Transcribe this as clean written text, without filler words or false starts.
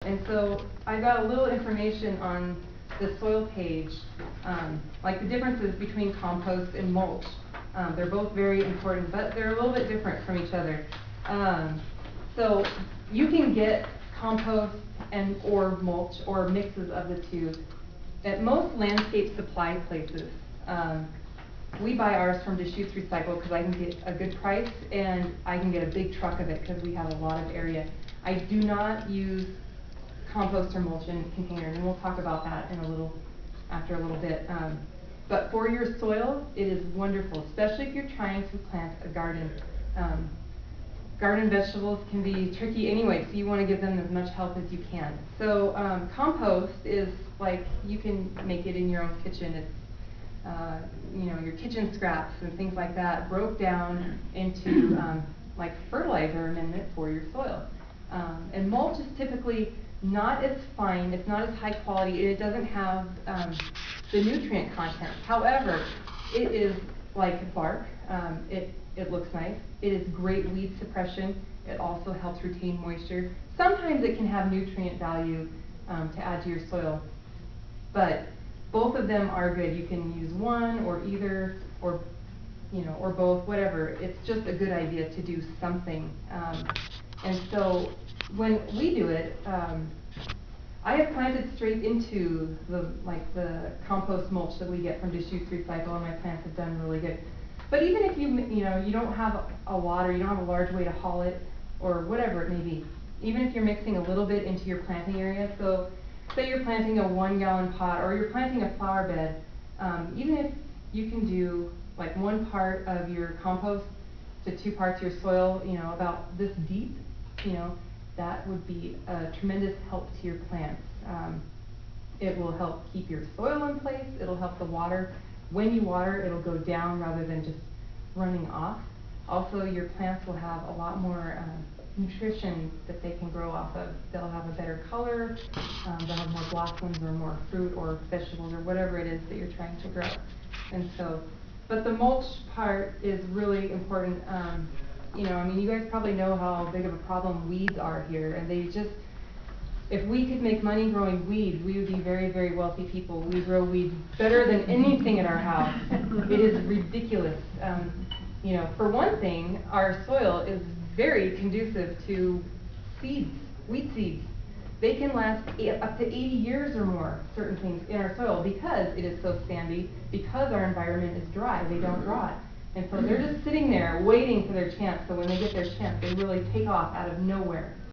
And so I got a little information on the soil page, like the differences between compost and mulch. They're both very important, but they're a little bit different from each other. So you can get compost and or mulch or mixes of the two at most landscape supply places. We buy ours from Deschutes Recycle because I can get a good price and I can get a big truck of it because we have a lot of area. I do not use compost or mulch in containers, and we'll talk about that in after a little bit. But for your soil, it is wonderful, especially if you're trying to plant a garden. Garden vegetables can be tricky anyway, so you want to give them as much help as you can. So compost is like, you can make it in your own kitchen. It's your kitchen scraps and things like that broke down into like fertilizer amendment for your soil. And mulch is typically not as fine, it's not as high quality, it doesn't have the nutrient content. However, it is like bark, it looks nice, it is great weed suppression, it also helps retain moisture. Sometimes it can have nutrient value to add to your soil, but both of them are good. You can use one or either, or both, whatever. It's just a good idea to do something. And so when we do it, I have planted straight into the compost mulch that we get from Deschutes Recycle, and my plants have done really good. But even if you don't have a lot, or you don't have a large way to haul it, or whatever it may be, even if you're mixing a little bit into your planting area, so say you're planting a 1-gallon pot, or you're planting a flower bed, even if you can do like 1 part of your compost to 2 parts of your soil, about this deep, that would be a tremendous help to your plants. It will help keep your soil in place, it'll help the water. When you water, it'll go down rather than just running off. Also, your plants will have a lot more nutrition that they can grow off of. They'll have a better color, they'll have more blossoms or more fruit or vegetables or whatever it is that you're trying to grow. And so, but the mulch part is really important. You guys probably know how big of a problem weeds are here, and if we could make money growing weeds, we would be very, very wealthy people. We grow weeds better than anything at our house. It is ridiculous. For one thing, our soil is very conducive to seeds, wheat seeds. They can last up to 80 years or more, certain things in our soil, because it is so sandy, because our environment is dry, they don't rot. And so they're just sitting there waiting for their chance, so when they get their chance, they really take off out of nowhere.